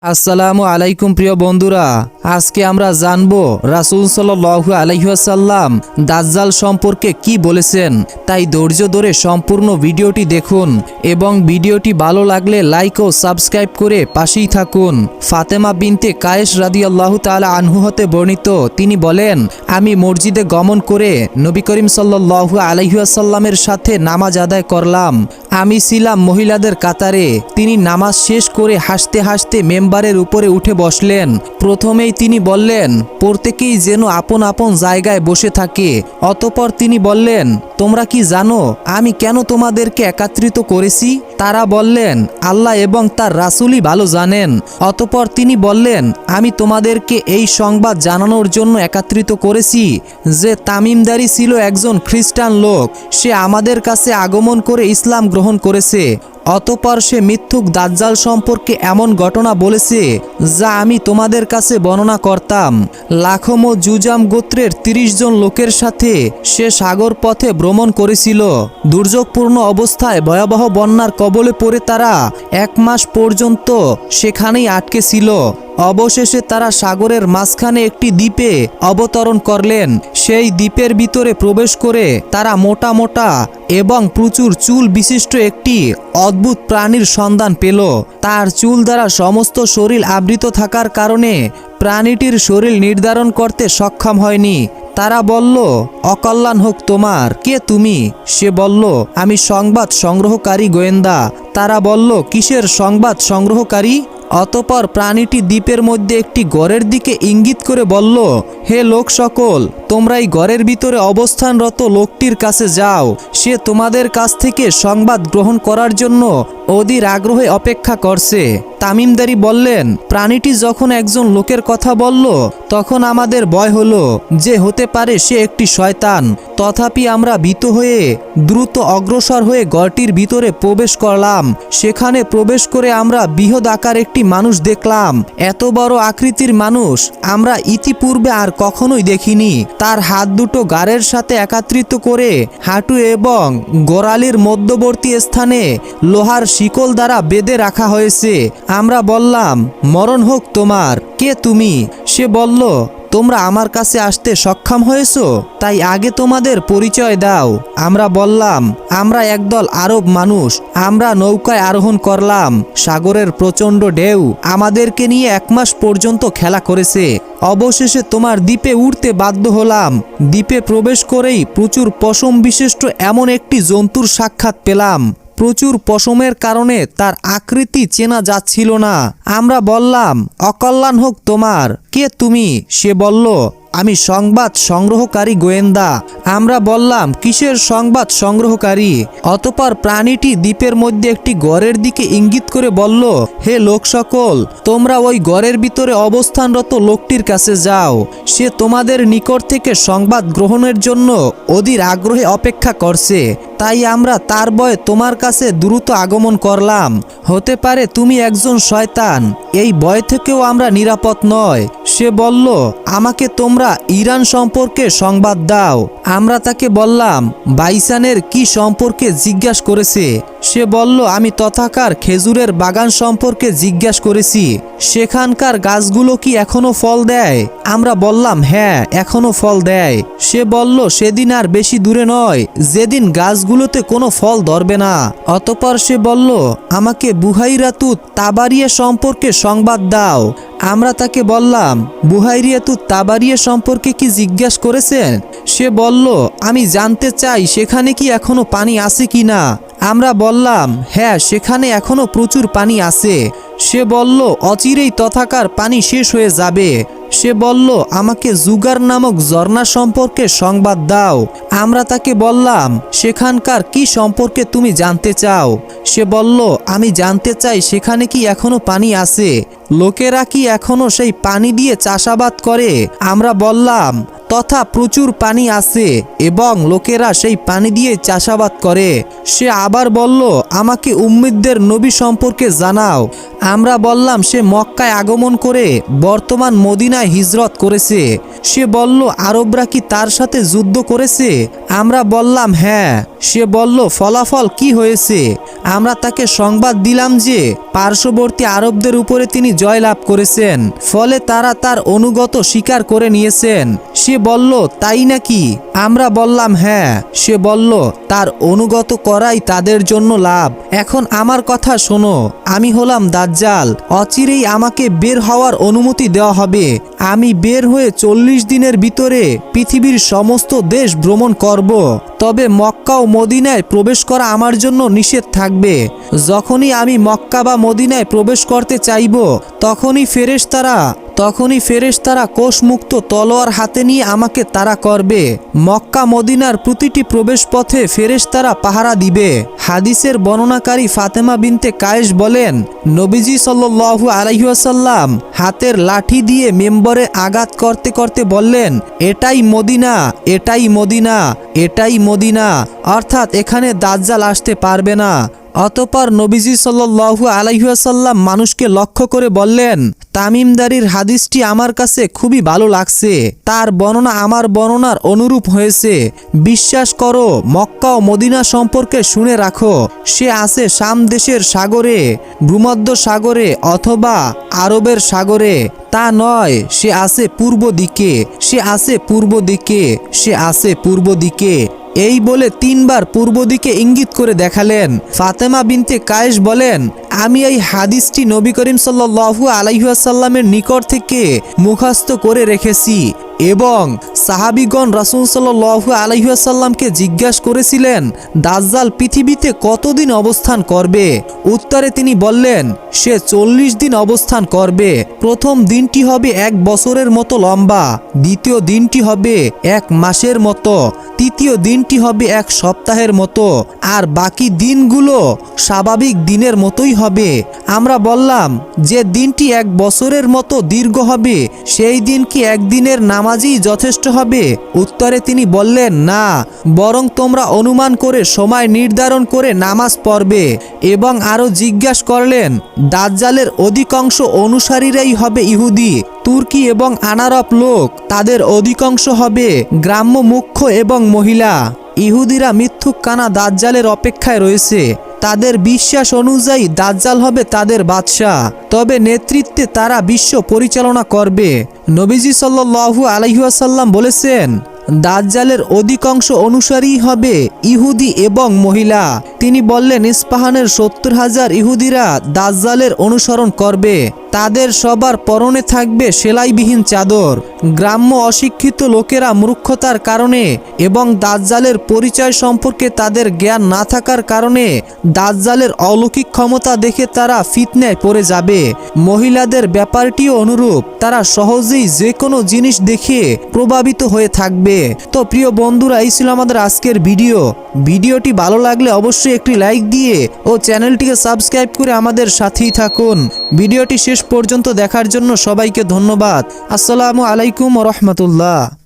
আসসালামু আলাইকুম প্রিয় বন্ধুরা, আজকে আমরা জানবো রাসূল সাল্লাল্লাহু আলাইহি ওয়াসাল্লাম দাজ্জাল সম্পর্কে কি বলেছেন। তাই ধৈর্য ধরে সম্পূর্ণ ভিডিওটি দেখুন এবং ভিডিওটি ভালো লাগলে লাইক ও সাবস্ক্রাইব করে পাশেই থাকুন। ফাতেমা বিনতে কায়েস রাদিয়াল্লাহু তাআলা আনহু হতে বর্ণিত, তিনি বলেন, আমি মসজিদে গমন করে নবী করিম সাল্লাল্লাহু আলাইহি ওয়াসাল্লামের সাথে নামাজ আদায় করলাম। আমি ছিলাম মহিলাদের কাতারে। তিনি নামাজ শেষ করে হাসতে হাসতে মেম্বারের উপরে উঠে বসলেন। প্রথমেই তিনি বললেন, প্রত্যেকেই যেন আপন আপন জায়গায় বসে থাকে। অতঃপর তিনি বললেন, তোমরা কি জানো আমি কেন তোমাদেরকে একত্রিত করেছি? তারা বললেন, আল্লাহ এবং তার রাসূলই ভালো জানেন। অতঃপর তিনি বললেন, আমি তোমাদেরকে এই সংবাদ জানানোর জন্য একত্রিত করেছি যে তামিমদারি ছিল একজন খ্রিস্টান লোক। সে আমাদের কাছে আগমন করে ইসলাম গ্রহণ করেছে। অতঃপর সে মিথ্যুক দাজ্জাল সম্পর্কে এমন ঘটনা বলেছে যা আমি তোমাদের কাছে বর্ণনা করতাম। লাখম ও জুজাম গোত্রের ৩০ জন লোকের সাথে সে সাগর পথে ভ্রমণ করেছিল। দুর্যোগপূর্ণ অবস্থায় ভয়াবহ বন্যার কবলে পড়ে তারা ১ মাস পর্যন্ত সেখানেই আটকে ছিল। অবশেষে তারা সাগরের মাঝখানে একটি দ্বীপে অবতরণ করলেন। সেই দ্বীপের ভিতরে প্রবেশ করে তারা মোটা মোটা এবং প্রচুর চুল বিশিষ্ট একটি অদ্ভুত প্রাণীর সন্ধান পেল। তার চুল দ্বারা সমস্ত শরীর আবৃত থাকার কারণে প্রাণীটির শরীর নির্ধারণ করতে সক্ষম হয়নি। তারা বলল, অকল্যাণ হোক তোমার, কে তুমি? সে বলল, আমি সংবাদ সংগ্রহকারী গোয়েন্দা। তারা বলল, কিসের সংবাদ সংগ্রহকারী? অতঃপর প্রাণীটি দ্বীপের মধ্যে একটি ঘরের দিকে ইঙ্গিত করে বলল, হে লোক সকল, তোমরা এই ঘরের ভিতরে অবস্থানরত লোকটির কাছে যাও। সে তোমাদের কাছ থেকে সংবাদ গ্রহণ করার জন্য অধীর আগ্রহে অপেক্ষা করছে। তামিমদারি বললেন, প্রাণীটি যখন একজন লোকের কথা বলল তখন আমাদের ভয় হলো যে হতে পারে সে একটি শয়তান। তথাপি আমরা ভীত হয়ে দ্রুত অগ্রসর হয়ে ঘরটির ভিতরে প্রবেশ করলাম। সেখানে প্রবেশ করে আমরা বৃহৎ আকার একটি মানুষ দেখলাম। এত বড় আকৃতির মানুষ আমরা ইতিপূর্বে আর কখনোই দেখিনি। তার হাত দুটো গাড়ের সাথে একত্রিত করে হাঁটু এবং গোড়ালির মধ্যবর্তী স্থানে লোহার শিকল দ্বারা বেঁধে রাখা হয়েছে। আমরা বললাম, মরণ হোক তোমার, কে তুমি? সে বলল, তোমরা আমার কাছে আসতে সক্ষম হয়েছো, তাই আগে তোমাদের পরিচয় দাও। আমরা বললাম, আমরা একদল আরব মানুষ। আমরা নৌকায় আরোহণ করলাম। সাগরের প্রচণ্ড ঢেউ আমাদেরকে নিয়ে ১ মাস পর্যন্ত খেলা করেছে। অবশেষে তোমার দ্বীপে উঠতে বাধ্য হলাম। দ্বীপে প্রবেশ করেই প্রচুর পশম বিশিষ্ট এমন একটি জন্তুর সাক্ষাৎ পেলাম। প্রচুর পশমের কারণে তার আকৃতি চেনা যাচ্ছিল না। আমরা বললাম, অকল্যাণ হোক তোমার, কে তুমি? সে বলল, আমি সংবাদ সংগ্রহকারী গোয়েন্দা। আমরা বললাম, কিসের সংবাদ সংগ্রহকারী? অতঃপর প্রাণীটি দ্বীপের মধ্যে একটি ঘরের দিকে ইঙ্গিত করে বলল, হে লোক সকল, তোমরা ওই ঘরের ভিতরে অবস্থানরত লোকটির কাছে যাও। সে তোমাদের নিকট থেকে সংবাদ গ্রহণের জন্য অধীর আগ্রহে অপেক্ষা করছে। তাই আমরা তার ভয়ে তোমার কাছে দ্রুত আগমন করলাম। হতে পারে তুমি একজন শয়তান। এই ভয় থেকেও আমরা নিরাপদ নয়। সে বলল, আমাকে তোমরা ইরান সম্পর্কে সংবাদ দাও। আমরা তাকে বললাম, বাইসানের কি সম্পর্কে জিজ্ঞাসা করেছে? সে বলল, আমি তথাকার খেজুরের বাগান সম্পর্কে জিজ্ঞাসা করেছি। সেখানকার গাছগুলো কি এখনো ফল দেয়? আমরা বললাম, হ্যাঁ, এখনো ফল দেয়। সে বলল, সেদিন আর বেশি দূরে নয় যেদিন গাছগুলোতে কোনো ফল ধরবে না। অতঃপর সে বলল, আমাকে বুহাইরাতুত তাবারিয়া সম্পর্কে সংবাদ দাও। আমরা তাকে বললাম, বুহাইরিয়াতুত তাবারিয়া সম্পর্কে কি জিজ্ঞাসা করেছেন? সে বলল, আমি জানতে চাই সেখানে কি এখনো পানি আছে কি না। আমরা বললাম, হ্যাঁ, সেখানে এখনো প্রচুর পানি আছে। সে বলল, অচিরেই তথাকার পানি শেষ হয়ে যাবে। সে বলল, আমাকে জুগার নামক ঝর্ণা সম্পর্কে সংবাদ দাও। আমরা তাকে বললাম, সেখানকার কি সম্পর্কে তুমি জানতে চাও? সে বলল, আমি জানতে চাই সেখানে কি এখনো পানি আছে। লোকেরা কি এখনো সেই পানি দিয়ে চাষাবাদ করে? আমরা বললাম, তথা প্রচুর পানি আছে এবং লোকেরা সেই পানি দিয়ে চাষাবাদ করে। সে আবার বলল, আমাকে উম্মিদদের নবী সম্পর্কে জানাও। আমরা বললাম, সে মক্কায় আগমন করে বর্তমান মদিনায় হিজরত করেছে। সে বলল, আরবরা কি তার সাথে যুদ্ধ করেছে? আমরা বললাম, হ্যাঁ। সে বলল, ফলাফল কি হয়েছে? আমরা তাকে সংবাদ দিলাম যে পার্শ্ববর্তী আরবদের উপরে তিনি জয়লাভ করেছেন, ফলে তারা তার অনুগত স্বীকার করে নিয়েছেন। সে বলল, তাই নাকি? আমরা বললাম হ্যাঁ। সে বলল, তার অনুগত করাই তাদের জন্য লাভ। এখন আমার কথা শোনো, আমি হলাম দাজ্জাল। অচিরেই আমাকে বের হওয়ার অনুমতি দেওয়া হবে। আমি বের হয়ে 40 দিনের ভিতরে পৃথিবীর সমস্ত দেশ ভ্রমণ করব। তবে মক্কা ও মদিনায় প্রবেশ করা আমার জন্য নিষেধ থাকবে। যখনই আমি মক্কা বা মদিনায় প্রবেশ করতে চাইব, তখনই ফেরেশতারা কোষমুক্ত তলোয়ার হাতে নিয়ে আমাকে তাড়া করবে। মক্কা মদিনার প্রতিটি প্রবেশ পথে ফেরেশতারা পাহারা দিবে। হাদিসের বর্ণনাকারী ফাতেমা বিনতে কায়েস বলেন, নবীজি সাল্লাল্লাহু আলাইহি ওয়াসাল্লাম হাতের লাঠি দিয়ে মেম্বরে আঘাত করতে করতে বললেন, এটাই মদিনা, এটাই মদিনা, এটাই মদিনা, অর্থাৎ এখানে দাজ্জাল আসতে পারবে না। অতঃপর নবীজি সাল্লাল্লাহু আলাইহি ওয়াসাল্লাম মানুষকে লক্ষ্য করে বললেন, তামিমদারির হাদিসটি আমার কাছে খুবই ভালো লাগছে। তার বর্ণনা আমার বর্ণনার অনুরূপ হয়েছে। বিশ্বাস করো, মক্কা ও মদিনা সম্পর্কে শুনে রাখো। সে আছে শাম দেশের সাগরে, ভূমধ্য সাগরে অথবা আরবের সাগরে। তা নয়, সে আছে পূর্ব দিকে, সে আছে পূর্ব দিকে, সে আছে পূর্ব দিকে। এই বলে 3 বার পূর্ব দিকে ইঙ্গিত করে দেখালেন। ফাতেমা বিনতে কায়েস বলেন, আমি এই হাদিসটি নবী করিম সাল্লাল্লাহু আলাইহি ওয়াসাল্লামের নিকট থেকে মুখস্থ করে রেখেছি এবং সাহাবীগণ রাসূল সাল্লাল্লাহু আলাইহি ওয়াসাল্লামকে জিজ্ঞাসা করেছিলেন, দাজ্জাল পৃথিবীতে কতদিন অবস্থান করবে? উত্তরে তিনি বললেন, সে 40 দিন অবস্থান করবে। প্রথম দিনটি হবে 1 বছরের মতো লম্বা, দ্বিতীয় দিনটি হবে 1 মাসের মতো, তৃতীয় দিনটি হবে 1 সপ্তাহের মতো, আর বাকি দিনগুলো স্বাভাবিক দিনের মতোই হবে। আমরা বললাম, যে দিনটি 1 বছরের মতো দীর্ঘ হবে, সেই দিন কি একদিনের নামাজই যথেষ্ট হবে? উত্তরে তিনি বললেন, না, বরং তোমরা অনুমান করে সময় নির্ধারণ করে নামাজ পড়বে। এবং আরও জিজ্ঞাসা করলেন, দাজ্জালের অধিকাংশ অনুসারীরাই হবে ইহুদি, তুর্কি এবং আনারব লোক। তাদের অধিকাংশ হবে গ্রাম্য মুখ্য এবং মহিলা। ইহুদিরা মিথ্যুক কানা দাজ্জালের অপেক্ষায় রয়েছে। তাদের বিশ্বাস অনুযায়ী দাজ্জাল হবে তাদের বাদশাহ, তবে নেতৃত্বে তারা বিশ্ব পরিচালনা করবে। নবীজি সাল্লাল্লাহু আলাইহি ওয়াসাল্লাম বলেছেন, দাজ্জালের অধিকাংশ অনুসারী হবে ইহুদি এবং মহিলা। তিনি বললেন, ইস্পাহানের 70,000 ইহুদিরা দাজ্জালের অনুসরণ করবে। তাদের সবার পরনে থাকবে সেলাইবিহীন চাদর। গ্রাম্য অশিক্ষিত লোকেরা মূর্খতার কারণে এবং দাজ্জালের পরিচয় সম্পর্কে তাদের জ্ঞান না থাকার কারণে দাজ্জালের অলৌকিক ক্ষমতা দেখে তারা ফিতনায় পড়ে যাবে। মহিলাদের ব্যাপারটিও অনুরূপ, তারা সহজেই যে কোনো জিনিস দেখে প্রভাবিত হয়ে থাকবে। তো প্রিয় বন্ধুরা, এই ছিল আমাদের আজকের ভিডিওটি ভালো লাগলে অবশ্যই একটি লাইক দিয়ে ও চ্যানেলটিকে সাবস্ক্রাইব করে আমাদের সাথেই থাকুন। ভিডিওটি শেষ পর্যন্ত দেখার জন্য সবাইকে ধন্যবাদ। আসসালামু আলাইকুম ওয়া রাহমাতুল্লাহ।